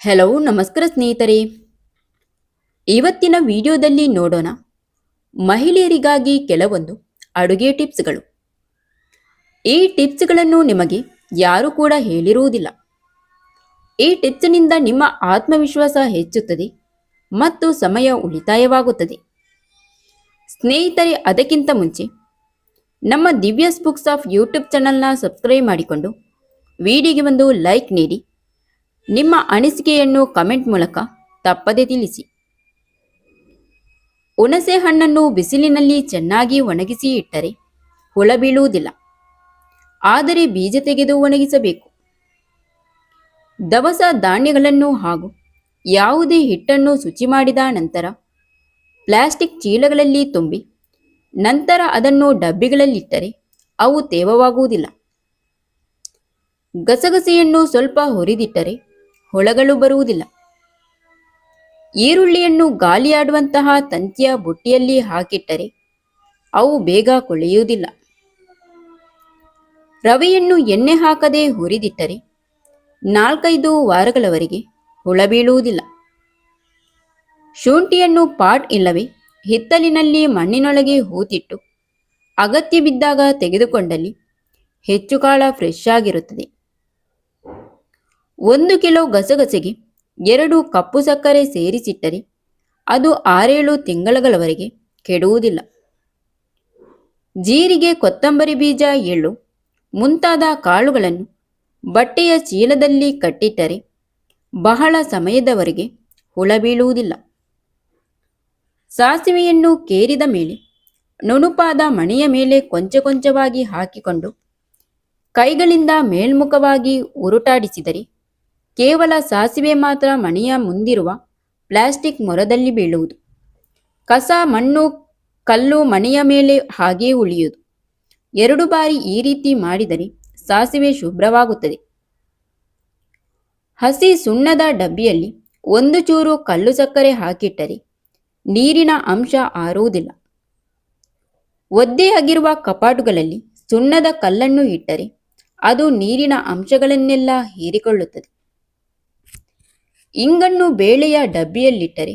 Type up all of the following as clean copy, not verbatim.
Hello ನಮಸ್ಕಾರ ಸ್ನೇಹಿತರೆ. ಇವತ್ತಿನ ವಿಡಿಯೋದಲ್ಲಿ ನೋಡೋಣ ಮಹಿಳೆಯರಿಗಾಗಿ ಕೆಲವೊಂದು ಅಡುಗೆ ಟಿಪ್ಸ್ಗಳು. ಈ ಟಿಪ್ಸ್ಗಳನ್ನು ನಿಮಗೆ ಯಾರು ಕೂಡ ಹೇಳಿರುವುದಿಲ್ಲ. ಈ ಟಿಪ್ಸ್ನಿಂದ ನಿಮ್ಮ ಆತ್ಮವಿಶ್ವಾಸ ಹೆಚ್ಚುತ್ತದೆ ಮತ್ತು ಸಮಯ ಉಳಿತಾಯವಾಗುತ್ತದೆ. ಸ್ನೇಹಿತರೆ, ಅದಕ್ಕಿಂತ ಮುಂಚೆ ನಮ್ಮ ದಿವ್ಯಾಸ್ ಬುಕ್ಸ್ ಆಫ್ ಯೂಟ್ಯೂಬ್ ಚಾನಲ್ನ ಸಬ್ಸ್ಕ್ರೈಬ್ ಮಾಡಿಕೊಂಡು ವಿಡಿಯೋಗೆ ಒಂದು ಲೈಕ್ ನೀಡಿ ನಿಮ್ಮ ಅನಿಸಿಕೆಯನ್ನು ಕಮೆಂಟ್ ಮೂಲಕ ತಪ್ಪದೆ ತಿಳಿಸಿ. ಹುಣಸೆ ಹಣ್ಣನ್ನು ಬಿಸಿಲಿನಲ್ಲಿ ಚೆನ್ನಾಗಿ ಒಣಗಿಸಿ ಇಟ್ಟರೆ ಹುಳ ಬೀಳುವುದಿಲ್ಲ, ಆದರೆ ಬೀಜ ತೆಗೆದು ಒಣಗಿಸಬೇಕು. ದವಸ ಧಾನ್ಯಗಳನ್ನು ಹಾಗೂ ಯಾವುದೇ ಹಿಟ್ಟನ್ನು ಶುಚಿ ಮಾಡಿದ ನಂತರ ಪ್ಲಾಸ್ಟಿಕ್ ಚೀಲಗಳಲ್ಲಿ ತುಂಬಿ ನಂತರ ಅದನ್ನು ಡಬ್ಬಿಗಳಲ್ಲಿಟ್ಟರೆ ಅವು ತೇವವಾಗುವುದಿಲ್ಲ. ಗಸಗಸೆಯನ್ನು ಸ್ವಲ್ಪ ಹುರಿದಿಟ್ಟರೆ ಹುಳಗಳು ಬರುವುದಿಲ್ಲ. ಈರುಳ್ಳಿಯನ್ನು ಗಾಳಿಯಾಡುವಂತಹ ತಂತಿಯ ಬುಟ್ಟಿಯಲ್ಲಿ ಹಾಕಿಟ್ಟರೆ ಅವು ಬೇಗ ಕೊಳೆಯುವುದಿಲ್ಲ. ರವೆಯನ್ನು ಎಣ್ಣೆ ಹಾಕದೆ ಹುರಿದಿಟ್ಟರೆ 4-5 ವಾರಗಳವರೆಗೆ ಹುಳ ಬೀಳುವುದಿಲ್ಲ. ಶುಂಠಿಯನ್ನು ಪಾಟ್ ಇಲ್ಲವೇ ಹಿತ್ತಲಿನಲ್ಲಿ ಮಣ್ಣಿನೊಳಗೆ ಹೂತಿಟ್ಟು ಅಗತ್ಯ ಬಿದ್ದಾಗ ತೆಗೆದುಕೊಂಡಲ್ಲಿ ಹೆಚ್ಚು ಕಾಲ ಫ್ರೆಶ್ ಆಗಿರುತ್ತದೆ. 1 ಕಿಲೋ ಗಸಗಸೆಗೆ 2 ಕಪ್ಪು ಸಕ್ಕರೆ ಸೇರಿಸಿಟ್ಟರೆ ಅದು 6-7 ತಿಂಗಳವರೆಗೆ ಕೆಡುವುದಿಲ್ಲ. ಜೀರಿಗೆ, ಕೊತ್ತಂಬರಿ ಬೀಜ, ಎಳ್ಳು ಮುಂತಾದ ಕಾಳುಗಳನ್ನು ಬಟ್ಟೆಯ ಚೀಲದಲ್ಲಿ ಕಟ್ಟಿಟ್ಟರೆ ಬಹಳ ಸಮಯದವರೆಗೆ ಹುಳ ಬೀಳುವುದಿಲ್ಲ. ಸಾಸಿವೆಯನ್ನು ಕೇರಿದ ಮೇಲೆ ನುಣುಪಾದ ಮಣೆಯ ಮೇಲೆ ಕೊಂಚ ಕೊಂಚವಾಗಿ ಹಾಕಿಕೊಂಡು ಕೈಗಳಿಂದ ಮೇಲ್ಮುಖವಾಗಿ ಉರುಟಾಡಿಸಿದರೆ ಕೇವಲ ಸಾಸಿವೆ ಮಾತ್ರ ಮಣೆಯ ಮುಂದಿರುವ ಪ್ಲಾಸ್ಟಿಕ್ ಮೊರದಲ್ಲಿ ಬೀಳುವುದು. ಕಸ, ಮಣ್ಣು, ಕಲ್ಲು ಮಣೆಯ ಮೇಲೆ ಹಾಗೇ ಉಳಿಯುವುದು. 2 ಬಾರಿ ಈ ರೀತಿ ಮಾಡಿದರೆ ಸಾಸಿವೆ ಶುಭ್ರವಾಗುತ್ತದೆ. ಹಸಿ ಸುಣ್ಣದ ಡಬ್ಬಿಯಲ್ಲಿ 1 ಚೂರು ಕಲ್ಲು ಸಕ್ಕರೆ ಹಾಕಿಟ್ಟರೆ ನೀರಿನ ಅಂಶ ಆರುವುದಿಲ್ಲ. ಒದ್ದೆ ಆಗಿರುವ ಕಪಾಟುಗಳಲ್ಲಿ ಸುಣ್ಣದ ಕಲ್ಲನ್ನು ಇಟ್ಟರೆ ಅದು ನೀರಿನ ಅಂಶಗಳನ್ನೆಲ್ಲ ಹೀರಿಕೊಳ್ಳುತ್ತದೆ. ಇಂಗನ್ನು ಬೇಳೆಯ ಡಬ್ಬಿಯಲ್ಲಿಟ್ಟರೆ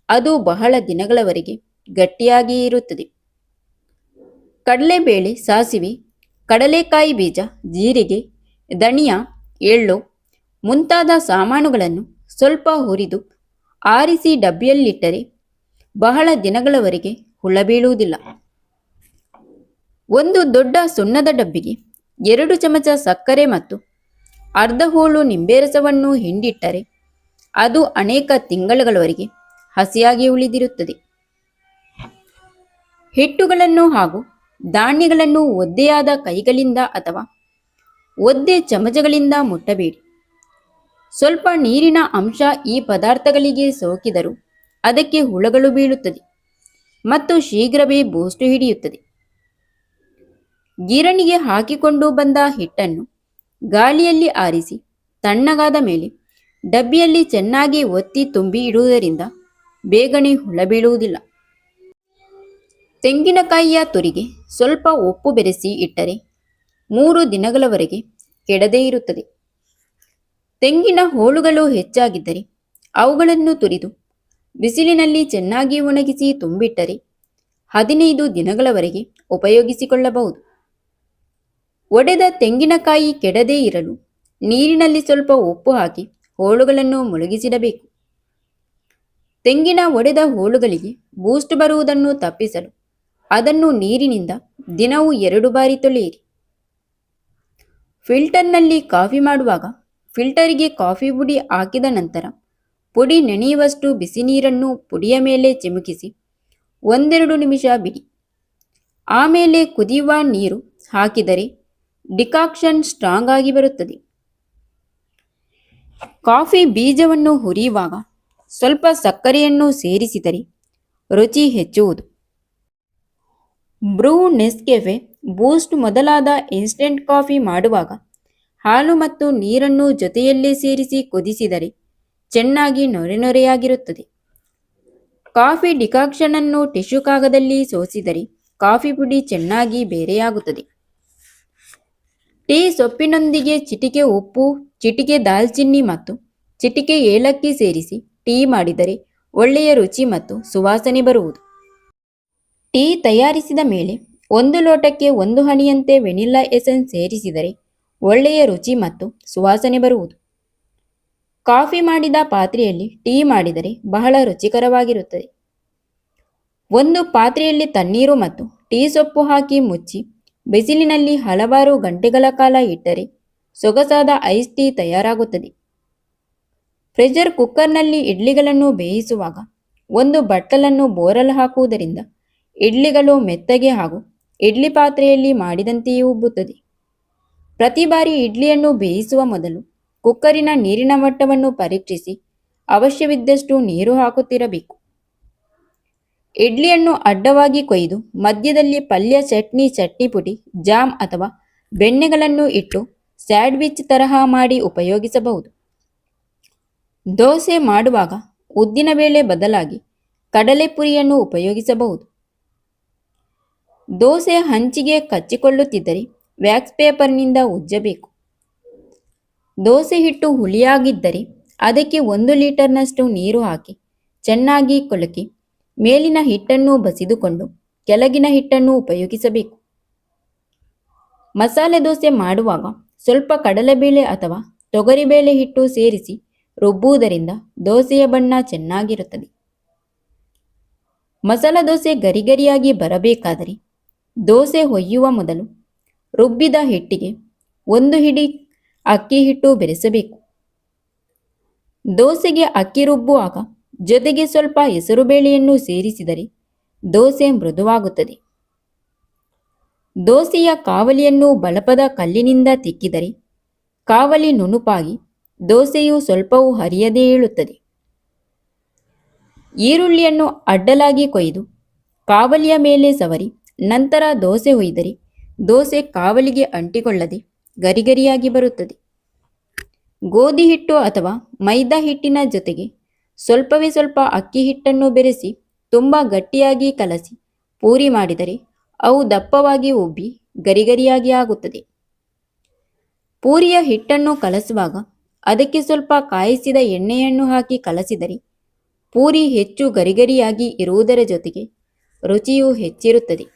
ಅದು ಬಹಳ ದಿನಗಳವರೆಗೆ ಗಟ್ಟಿಯಾಗಿ ಇರುತ್ತದೆ. ಕಡಲೆಬೇಳೆ, ಸಾಸಿವೆ, ಕಡಲೆಕಾಯಿ ಬೀಜ, ಜೀರಿಗೆ, ಧನಿಯಾ, ಎಳ್ಳು ಮುಂತಾದ ಸಾಮಾನುಗಳನ್ನು ಸ್ವಲ್ಪ ಹುರಿದು ಆರಿಸಿ ಡಬ್ಬಿಯಲ್ಲಿಟ್ಟರೆ ಬಹಳ ದಿನಗಳವರೆಗೆ ಹುಳ ಬೀಳುವುದಿಲ್ಲ. 1 ದೊಡ್ಡ ಸುಣ್ಣದ ಡಬ್ಬಿಗೆ 2 ಚಮಚ ಸಕ್ಕರೆ ಮತ್ತು ಅರ್ಧ ಹೋಳು ನಿಂಬೆರಸವನ್ನು ಹಿಂಡಿಟ್ಟರೆ ಅದು ಅನೇಕ ತಿಂಗಳವರೆಗೆ ಹಸಿಯಾಗಿ ಉಳಿದಿರುತ್ತದೆ. ಹಿಟ್ಟುಗಳನ್ನು ಹಾಗೂ ಧಾನ್ಯಗಳನ್ನು ಒದ್ದೆಯಾದ ಕೈಗಳಿಂದ ಅಥವಾ ಒದ್ದೆ ಚಮಚಗಳಿಂದ ಮುಟ್ಟಬೇಡಿ. ಸ್ವಲ್ಪ ನೀರಿನ ಅಂಶ ಈ ಪದಾರ್ಥಗಳಿಗೆ ಸೋಕಿದರೂ ಅದಕ್ಕೆ ಹುಳಗಳು ಬೀಳುತ್ತದೆ ಮತ್ತು ಶೀಘ್ರವೇ ಬೂಸ್ಟ್ ಹಿಡಿಯುತ್ತದೆ. ಗಿರಣಿಗೆ ಹಾಕಿಕೊಂಡು ಬಂದ ಹಿಟ್ಟನ್ನು ಗಾಳಿಯಲ್ಲಿ ಆರಿಸಿ ತಣ್ಣಗಾದ ಮೇಲೆ ಡಬ್ಬಿಯಲ್ಲಿ ಚೆನ್ನಾಗಿ ಒತ್ತಿ ತುಂಬಿ ಇಡುವುದರಿಂದ ಬೇಗನೆ ಹುಳ ಬೀಳುವುದಿಲ್ಲ. ತೆಂಗಿನಕಾಯಿಯ ತುರಿಗೆ ಸ್ವಲ್ಪ ಉಪ್ಪು ಬೆರೆಸಿ ಇಟ್ಟರೆ 3 ದಿನಗಳವರೆಗೆ ಕೆಡದೇ ಇರುತ್ತದೆ. ತೆಂಗಿನ ಹೋಳುಗಳು ಹೆಚ್ಚಾಗಿದ್ದರೆ ಅವುಗಳನ್ನು ತುರಿದು ಬಿಸಿಲಿನಲ್ಲಿ ಚೆನ್ನಾಗಿ ಒಣಗಿಸಿ ತುಂಬಿಟ್ಟರೆ 15 ದಿನಗಳವರೆಗೆ ಉಪಯೋಗಿಸಿಕೊಳ್ಳಬಹುದು. ಒಡೆದ ತೆಂಗಿನಕಾಯಿ ಕೆಡದೇ ಇರಲು ನೀರಿನಲ್ಲಿ ಸ್ವಲ್ಪ ಉಪ್ಪು ಹಾಕಿ ಹೋಳುಗಳನ್ನು ಮುಳುಗಿಸಿಡಬೇಕು. ತೆಂಗಿನ ಒಡೆದ ಹೋಳುಗಳಿಗೆ ಬೂಸ್ಟ್ ಬರುವುದನ್ನು ತಪ್ಪಿಸಲು ಅದನ್ನು ನೀರಿನಿಂದ ದಿನವೂ 2 ಬಾರಿ ತೊಳೆಯಿರಿ. ಫಿಲ್ಟರ್ನಲ್ಲಿ ಕಾಫಿ ಮಾಡುವಾಗ ಫಿಲ್ಟರಿಗೆ ಕಾಫಿ ಪುಡಿ ಹಾಕಿದ ನಂತರ ಪುಡಿ ನೆನೆಯುವಷ್ಟು ಬಿಸಿ ನೀರನ್ನು ಪುಡಿಯ ಮೇಲೆ ಚಿಮುಕಿಸಿ 1-2 ನಿಮಿಷ ಬಿಡಿ. ಆಮೇಲೆ ಕುದಿಯುವ ನೀರು ಹಾಕಿದರೆ ಡಿಕಾಕ್ಷನ್ ಸ್ಟ್ರಾಂಗ್ ಆಗಿ ಬರುತ್ತದೆ. ಕಾಫಿ ಬೀಜವನ್ನು ಹುರಿಯುವಾಗ ಸ್ವಲ್ಪ ಸಕ್ಕರೆಯನ್ನು ಸೇರಿಸಿದರೆ ರುಚಿ ಹೆಚ್ಚುವುದು. ಬ್ರೂ, ನೆಸ್ಕೆಫೆ, ಬೂಸ್ಟ್ ಮೊದಲಾದ ಇನ್ಸ್ಟೆಂಟ್ ಕಾಫಿ ಮಾಡುವಾಗ ಹಾಲು ಮತ್ತು ನೀರನ್ನು ಜೊತೆಯಲ್ಲೇ ಸೇರಿಸಿ ಕುದಿಸಿದರೆ ಚೆನ್ನಾಗಿ ನೊರೆನೊರೆಯಾಗಿರುತ್ತದೆ. ಕಾಫಿ ಡಿಕಾಕ್ಷನನ್ನು ಟಿಶ್ಯೂ ಕಾಗದಲ್ಲಿ ಸೋಸಿದರೆ ಕಾಫಿ ಪುಡಿ ಚೆನ್ನಾಗಿ ಬೇರೆಯಾಗುತ್ತದೆ. ಟೀ ಸೊಪ್ಪಿನೊಂದಿಗೆ ಚಿಟಿಕೆ ಉಪ್ಪು, ಚಿಟಿಕೆ ದಾಲ್ಚಿನ್ನಿ ಮತ್ತು ಚಿಟಿಕೆ ಏಲಕ್ಕಿ ಸೇರಿಸಿ ಟೀ ಮಾಡಿದರೆ ಒಳ್ಳೆಯ ರುಚಿ ಮತ್ತು ಸುವಾಸನೆ ಬರುವುದು. ಟೀ ತಯಾರಿಸಿದ ಮೇಲೆ 1 ಲೋಟಕ್ಕೆ 1 ಹನಿಯಂತೆ ವೆನಿಲ್ಲಾ ಎಸೆನ್ಸ್ ಸೇರಿಸಿದರೆ ಒಳ್ಳೆಯ ರುಚಿ ಮತ್ತು ಸುವಾಸನೆ ಬರುವುದು. ಕಾಫಿ ಮಾಡಿದ ಪಾತ್ರೆಯಲ್ಲಿ ಟೀ ಮಾಡಿದರೆ ಬಹಳ ರುಚಿಕರವಾಗಿರುತ್ತದೆ. ಒಂದು ಪಾತ್ರೆಯಲ್ಲಿ ತಣ್ಣೀರು ಮತ್ತು ಟೀ ಸೊಪ್ಪು ಹಾಕಿ ಮುಚ್ಚಿ ಬಿಸಿಲಿನಲ್ಲಿ ಹಲವಾರು ಗಂಟೆಗಳ ಕಾಲ ಇಟ್ಟರೆ ಸೊಗಸಾದ ಐಸ್ ಟೀ ತಯಾರಾಗುತ್ತದೆ. ಪ್ರೆಷರ್ ಕುಕ್ಕರ್ನಲ್ಲಿ ಇಡ್ಲಿಗಳನ್ನು ಬೇಯಿಸುವಾಗ ಒಂದು ಬಟ್ಟಲನ್ನು ಬೋರಲ್ ಹಾಕುವುದರಿಂದ ಇಡ್ಲಿಗಳು ಮೆತ್ತಗೆ ಹಾಗೂ ಇಡ್ಲಿ ಪಾತ್ರೆಯಲ್ಲಿ ಮಾಡಿದಂತೆಯೇ ಉಬ್ಬುತ್ತದೆ. ಪ್ರತಿ ಬಾರಿ ಇಡ್ಲಿಯನ್ನು ಬೇಯಿಸುವ ಮೊದಲು ಕುಕ್ಕರಿನ ನೀರಿನ ಮಟ್ಟವನ್ನು ಪರೀಕ್ಷಿಸಿ ಅವಶ್ಯವಿದ್ದಷ್ಟು ನೀರು ಹಾಕುತ್ತಿರಬೇಕು. ಇಡ್ಲಿಯನ್ನು ಅಡ್ಡವಾಗಿ ಕೊಯ್ದು ಮಧ್ಯದಲ್ಲಿ ಪಲ್ಯ, ಚಟ್ನಿ ಪುಡಿ, ಜಾಮ್ ಅಥವಾ ಬೆಣ್ಣೆಗಳನ್ನು ಇಟ್ಟು ಸ್ಯಾಂಡ್ವಿಚ್ ತರಹ ಮಾಡಿ ಉಪಯೋಗಿಸಬಹುದು. ದೋಸೆ ಮಾಡುವಾಗ ಉದ್ದಿನಬೇಳೆ ಬದಲಾಗಿ ಕಡಲೆಪುರಿಯನ್ನು ಉಪಯೋಗಿಸಬಹುದು. ದೋಸೆ ಹಂಚಿಗೆ ಕಚ್ಚಿಕೊಳ್ಳುತ್ತಿದ್ದರೆ ವ್ಯಾಕ್ಸ್ ಪೇಪರ್ನಿಂದ ಉಜ್ಜಬೇಕು. ದೋಸೆ ಹಿಟ್ಟು ಹುಳಿಯಾಗಿದ್ದರೆ ಅದಕ್ಕೆ 1 ಲೀಟರ್ನಷ್ಟು ನೀರು ಹಾಕಿ ಚೆನ್ನಾಗಿ ಕೊಳಕಿ ಮೇಲಿನ ಹಿಟ್ಟನ್ನು ಬಸಿದುಕೊಂಡು ಕೆಳಗಿನ ಹಿಟ್ಟನ್ನು ಉಪಯೋಗಿಸಬೇಕು. ಮಸಾಲೆ ದೋಸೆ ಮಾಡುವಾಗ ಸ್ವಲ್ಪ ಕಡಲೆಬೇಳೆ ಅಥವಾ ತೊಗರಿಬೇಳೆ ಹಿಟ್ಟು ಸೇರಿಸಿ ರುಬ್ಬುವುದರಿಂದ ದೋಸೆಯ ಬಣ್ಣ ಚೆನ್ನಾಗಿರುತ್ತದೆ. ಮಸಾಲ ದೋಸೆ ಗರಿಗರಿಯಾಗಿ ಬರಬೇಕಾದರೆ ದೋಸೆ ಹೊಯ್ಯುವ ಮೊದಲು ರುಬ್ಬಿದ ಹಿಟ್ಟಿಗೆ 1 ಹಿಡಿ ಅಕ್ಕಿ ಹಿಟ್ಟು ಬೆರೆಸಬೇಕು. ದೋಸೆಗೆ ಅಕ್ಕಿ ರುಬ್ಬುವಾಗ ಜೊತೆಗೆ ಸ್ವಲ್ಪ ಹೆಸರುಬೇಳೆಯನ್ನು ಸೇರಿಸಿದರೆ ದೋಸೆ ಮೃದುವಾಗುತ್ತದೆ. ದೋಸೆಯ ಕಾವಲಿಯನ್ನು ಬಳಪದ ಕಲ್ಲಿನಿಂದ ತಿಕ್ಕಿದರೆ ಕಾವಲಿ ನುಣುಪಾಗಿ ದೋಸೆಯು ಸ್ವಲ್ಪವೂ ಹರಿಯದೇ ಏಳುತ್ತದೆ. ಈರುಳ್ಳಿಯನ್ನು ಅಡ್ಡಲಾಗಿ ಕೊಯ್ದು ಕಾವಲಿಯ ಮೇಲೆ ಸವರಿ ನಂತರ ದೋಸೆ ಹೊಯ್ದರೆ ದೋಸೆ ಕಾವಲಿಗೆ ಅಂಟಿಕೊಳ್ಳದೆ ಗರಿಗರಿಯಾಗಿ ಬರುತ್ತದೆ. ಗೋಧಿ ಹಿಟ್ಟು ಅಥವಾ ಮೈದಾ ಹಿಟ್ಟಿನ ಜೊತೆಗೆ ಸ್ವಲ್ಪವೇ ಸ್ವಲ್ಪ ಅಕ್ಕಿ ಹಿಟ್ಟನ್ನು ಬೆರೆಸಿ ತುಂಬ ಗಟ್ಟಿಯಾಗಿ ಕಲಸಿ ಪೂರಿ ಮಾಡಿದರೆ ಅವು ದಪ್ಪವಾಗಿ ಉಬ್ಬಿ ಗರಿಗರಿಯಾಗಿ ಆಗುತ್ತದೆ. ಪೂರಿಯ ಹಿಟ್ಟನ್ನು ಕಲಸುವಾಗ ಅದಕ್ಕೆ ಸ್ವಲ್ಪ ಕಾಯಿಸಿದ ಎಣ್ಣೆಯನ್ನು ಹಾಕಿ ಕಲಸಿದರೆ ಪೂರಿ ಹೆಚ್ಚು ಗರಿಗರಿಯಾಗಿ ಇರುವುದರ ಜೊತೆಗೆ ರುಚಿಯೂ ಹೆಚ್ಚಿರುತ್ತದೆ.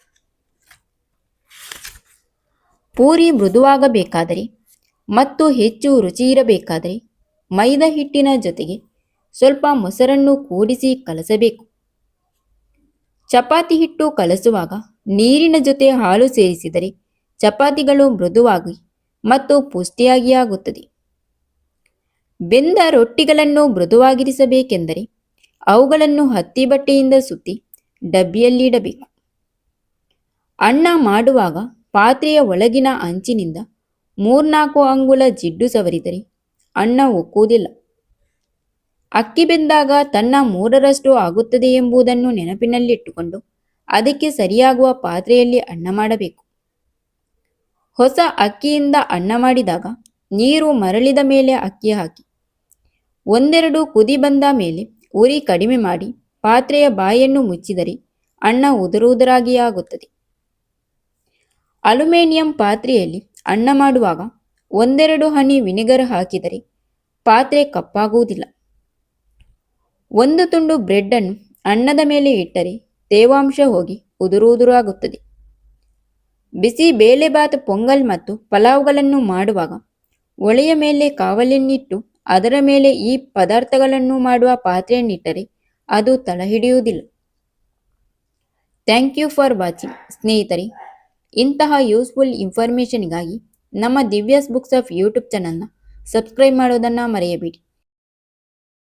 ಪೂರಿ ಮೃದುವಾಗಬೇಕಾದರೆ ಮತ್ತು ಹೆಚ್ಚು ರುಚಿ ಇರಬೇಕಾದರೆ ಮೈದಾ ಹಿಟ್ಟಿನ ಜೊತೆಗೆ ಸ್ವಲ್ಪ ಮೊಸರನ್ನು ಕೂಡಿಸಿ ಕಲಸಬೇಕು. ಚಪಾತಿ ಹಿಟ್ಟು ಕಲಸುವಾಗ ನೀರಿನ ಜೊತೆ ಹಾಲು ಸೇರಿಸಿದರೆ ಚಪಾತಿಗಳು ಮೃದುವಾಗಿ ಮತ್ತು ಪುಷ್ಟಿಯಾಗಿ ಆಗುತ್ತದೆ. ಬೆಂದ ರೊಟ್ಟಿಗಳನ್ನು ಮೃದುವಾಗಿರಿಸಬೇಕೆಂದರೆ ಅವುಗಳನ್ನು ಹತ್ತಿ ಬಟ್ಟೆಯಿಂದ ಸುತ್ತಿ ಡಬ್ಬಿಯಲ್ಲಿಡಬೇಕು. ಅನ್ನ ಮಾಡುವಾಗ ಪಾತ್ರೆಯ ಒಳಗಿನ ಅಂಚಿನಿಂದ 3-4 ಅಂಗುಲ ಜಿಡ್ಡು ಸವರಿದರೆ ಅನ್ನ ಒಕ್ಕುವುದಿಲ್ಲ. ಅಕ್ಕಿ ಬೆಂದಾಗ ತನ್ನ 3ರಷ್ಟು ಆಗುತ್ತದೆ ಎಂಬುದನ್ನು ನೆನಪಿನಲ್ಲಿಟ್ಟುಕೊಂಡು ಅದಕ್ಕೆ ಸರಿಯಾಗುವ ಪಾತ್ರೆಯಲ್ಲಿ ಅನ್ನ ಮಾಡಬೇಕು. ಹೊಸ ಅಕ್ಕಿಯಿಂದ ಅನ್ನ ಮಾಡಿದಾಗ ನೀರು ಮರಳಿದ ಮೇಲೆ ಅಕ್ಕಿ ಹಾಕಿ 1-2 ಕುದಿ ಬಂದ ಮೇಲೆ ಉರಿ ಕಡಿಮೆ ಮಾಡಿ ಪಾತ್ರೆಯ ಬಾಯನ್ನು ಮುಚ್ಚಿದರೆ ಅನ್ನ ಉದುರುವುದರಾಗಿ ಆಗುತ್ತದೆ. ಅಲ್ಯೂಮಿನಿಯಂ ಪಾತ್ರೆಯಲ್ಲಿ ಅನ್ನ ಮಾಡುವಾಗ 1-2 ಹನಿ ವಿನೆಗರ್ ಹಾಕಿದರೆ ಪಾತ್ರೆ ಕಪ್ಪಾಗುವುದಿಲ್ಲ. 1 ತುಂಡು ಬ್ರೆಡ್ ಅನ್ನು ಅನ್ನದ ಮೇಲೆ ಇಟ್ಟರೆ ತೇವಾಂಶ ಹೋಗಿ ಉದುರುವುದುರಾಗುತ್ತದೆ. ಬಿಸಿ ಬೇಳೆಬಾತ್, ಪೊಂಗಲ್ ಮತ್ತು ಪಲಾವ್ಗಳನ್ನು ಮಾಡುವಾಗ ಒಲೆಯ ಮೇಲೆ ಕಾವಲಿಯನ್ನಿಟ್ಟು ಅದರ ಮೇಲೆ ಈ ಪದಾರ್ಥಗಳನ್ನು ಮಾಡುವ ಪಾತ್ರೆಯನ್ನಿಟ್ಟರೆ ಅದು ತಳ ಹಿಡಿಯುವುದಿಲ್ಲ. Thank you for watching. ಸ್ನೇಹಿತರೆ, ಇಂತಹ ಯೂಸ್ಫುಲ್ ಇನ್ಫಾರ್ಮೇಷನ್ಗಾಗಿ ನಮ್ಮ ದಿವ್ಯಾಸ್ ಬುಕ್ಸ್ ಆಫ್ ಯೂಟ್ಯೂಬ್ ಚಾನಲ್ನ ಸಬ್ಸ್ಕ್ರೈಬ್ ಮಾಡೋದನ್ನು ಮರೆಯಬೇಡಿ.